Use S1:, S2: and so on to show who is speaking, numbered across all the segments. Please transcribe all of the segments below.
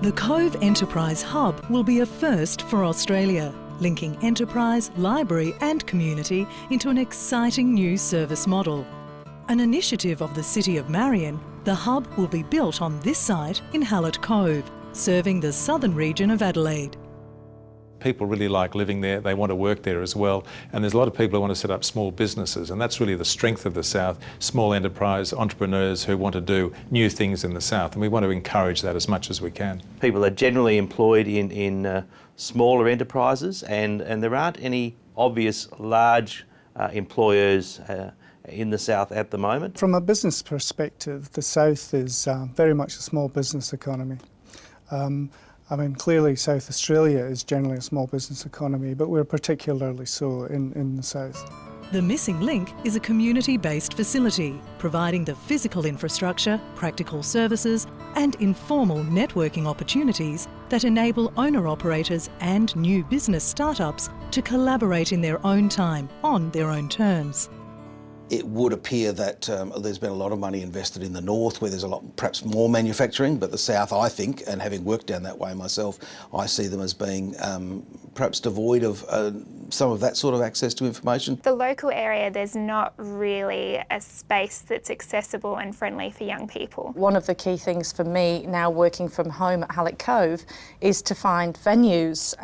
S1: The Cove Enterprise Hub will be a first for Australia, linking enterprise, library and community into an exciting new service model. An initiative of the City of Marion, the hub will be built on this site in Hallett Cove, serving the southern region of Adelaide.
S2: People really like living there, they want to work there as well, and there's a lot of people who want to set up small businesses, and that's really the strength of the South, small enterprise entrepreneurs who want to do new things in the South, and we want to encourage that as much as we can.
S3: People are generally employed in smaller enterprises, and there aren't any obvious large employers in the South at the moment.
S4: From a business perspective, the South is very much a small business economy. I mean, clearly South Australia is generally a small business economy, but we're particularly so in the South.
S1: The missing link is a community-based facility, providing the physical infrastructure, practical services and informal networking opportunities that enable owner-operators and new business startups to collaborate in their own time, on their own terms.
S5: It would appear that there's been a lot of money invested in the north where there's a lot, perhaps more manufacturing, but the south, I think, and having worked down that way myself, I see them as being perhaps devoid of some of that sort of access to information.
S6: The local area, there's not really a space that's accessible and friendly for young people.
S7: One of the key things for me now working from home at Hallett Cove is to find venues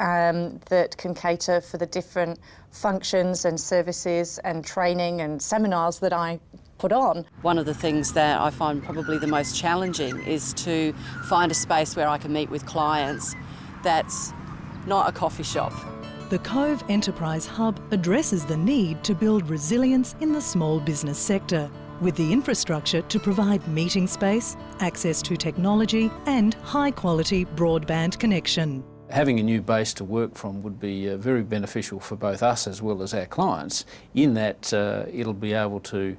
S7: that can cater for the different functions and services and training and seminars that I put on.
S8: One of the things that I find probably the most challenging is to find a space where I can meet with clients that's not a coffee shop.
S1: The Cove Enterprise Hub addresses the need to build resilience in the small business sector, with the infrastructure to provide meeting space, access to technology and high-quality broadband connection.
S9: Having a new base to work from would be very beneficial for both us as well as our clients, in that it'll be able to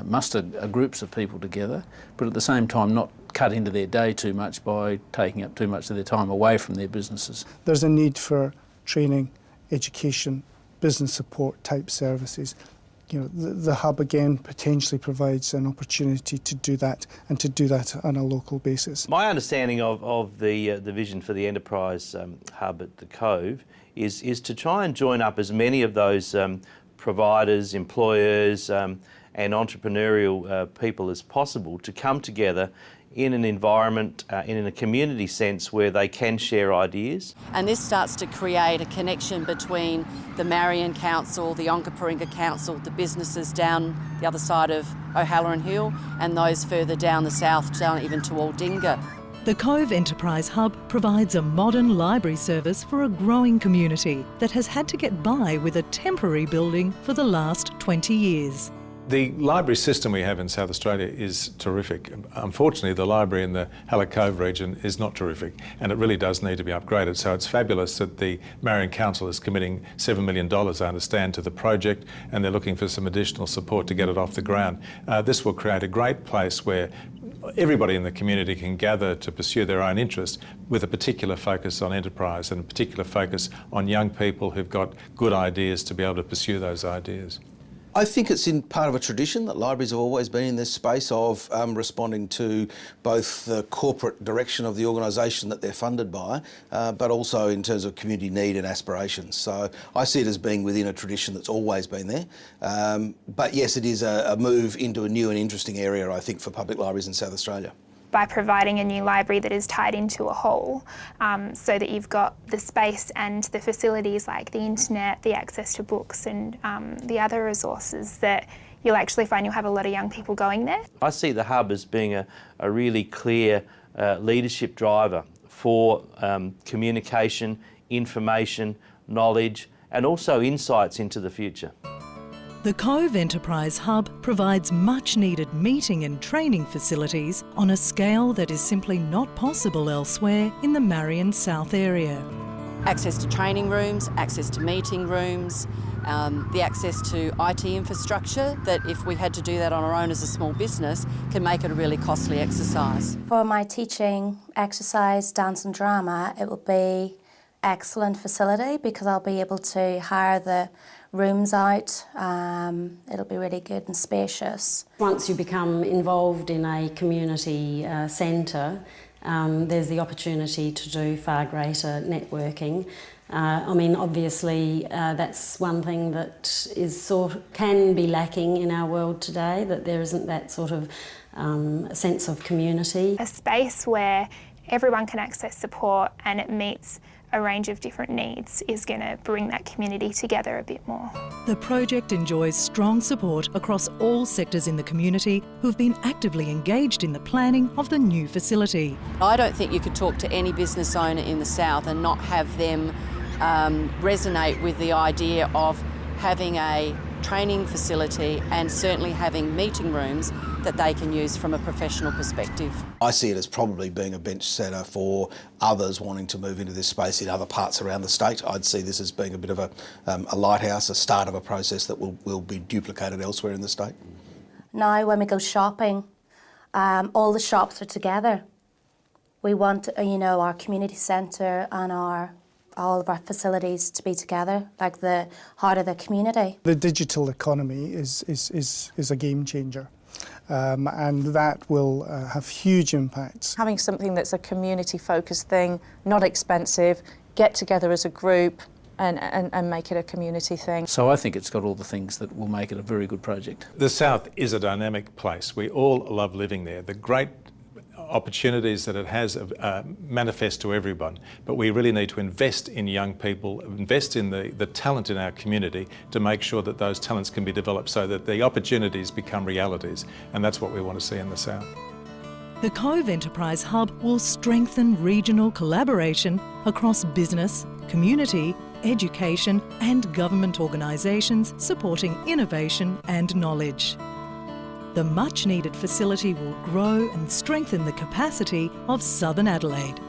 S9: muster groups of people together, but at the same time not cut into their day too much by taking up too much of their time away from their businesses.
S4: There's a need for training, education, business support type services. You know, the hub again potentially provides an opportunity to do that, and to do that on a local basis.
S3: My understanding of the vision for the Enterprise Hub at the Cove is to try and join up as many of those providers, employers and entrepreneurial people as possible to come together in an environment, in a community sense, where they can share ideas.
S8: And this starts to create a connection between the Marion Council, the Onkaparinga Council, the businesses down the other side of O'Halloran Hill and those further down the south, down even to Aldinga.
S1: The Cove Enterprise Hub provides a modern library service for a growing community that has had to get by with a temporary building for the last 20 years.
S2: The library system we have in South Australia is terrific. Unfortunately, the library in the Hallett Cove region is not terrific, and it really does need to be upgraded. So it's fabulous that the Marion Council is committing $7 million, I understand, to the project, and they're looking for some additional support to get it off the ground. This will create a great place where everybody in the community can gather to pursue their own interest, with a particular focus on enterprise and a particular focus on young people who've got good ideas to be able to pursue those ideas.
S5: I think it's in part of a tradition that libraries have always been in this space of responding to both the corporate direction of the organisation that they're funded by, but also in terms of community need and aspirations. So I see it as being within a tradition that's always been there. But yes, it is a move into a new and interesting area, I think, for public libraries in South Australia.
S6: By providing a new library that is tied into a whole, so that you've got the space and the facilities like the internet, the access to books and the other resources, that you'll actually find you'll have a lot of young people going there.
S3: I see the hub as being a really clear leadership driver for communication, information, knowledge and also insights into the future.
S1: The Cove Enterprise Hub provides much-needed meeting and training facilities on a scale that is simply not possible elsewhere in the Marion South area.
S8: Access to training rooms, access to meeting rooms, the access to IT infrastructure that if we had to do that on our own as a small business can make it a really costly exercise.
S10: For my teaching, exercise, dance and drama, it will be excellent facility because I'll be able to hire the rooms out. It'll be really good and spacious.
S11: Once you become involved in a community centre, there's the opportunity to do far greater networking. I mean, obviously, that's one thing that can be lacking in our world today, that there isn't that sort of sense of community.
S6: A space where everyone can access support and it meets a range of different needs is going to bring that community together a bit more.
S1: The project enjoys strong support across all sectors in the community who've been actively engaged in the planning of the new facility.
S8: I don't think you could talk to any business owner in the south and not have them resonate with the idea of having a training facility and certainly having meeting rooms that they can use from a professional perspective.
S5: I see it as probably being a bench setter for others wanting to move into this space in other parts around the state. I'd see this as being a bit of a lighthouse, a start of a process that will be duplicated elsewhere in the state.
S10: Now when we go shopping, all the shops are together. We want, our community centre and all of our facilities to be together, like the heart of the community.
S4: The digital economy is a game changer. And that will have huge impacts.
S7: Having something that's a community-focused thing, not expensive, get together as a group and make it a community thing.
S9: So I think it's got all the things that will make it a very good project.
S2: The South is a dynamic place. We all love living there. The great opportunities that it has manifest to everyone, but we really need to invest in young people, invest in the talent in our community to make sure that those talents can be developed so that the opportunities become realities, and that's what we want to see in the South.
S1: The Cove Enterprise Hub will strengthen regional collaboration across business, community, education and government organisations supporting innovation and knowledge. The much-needed facility will grow and strengthen the capacity of Southern Adelaide.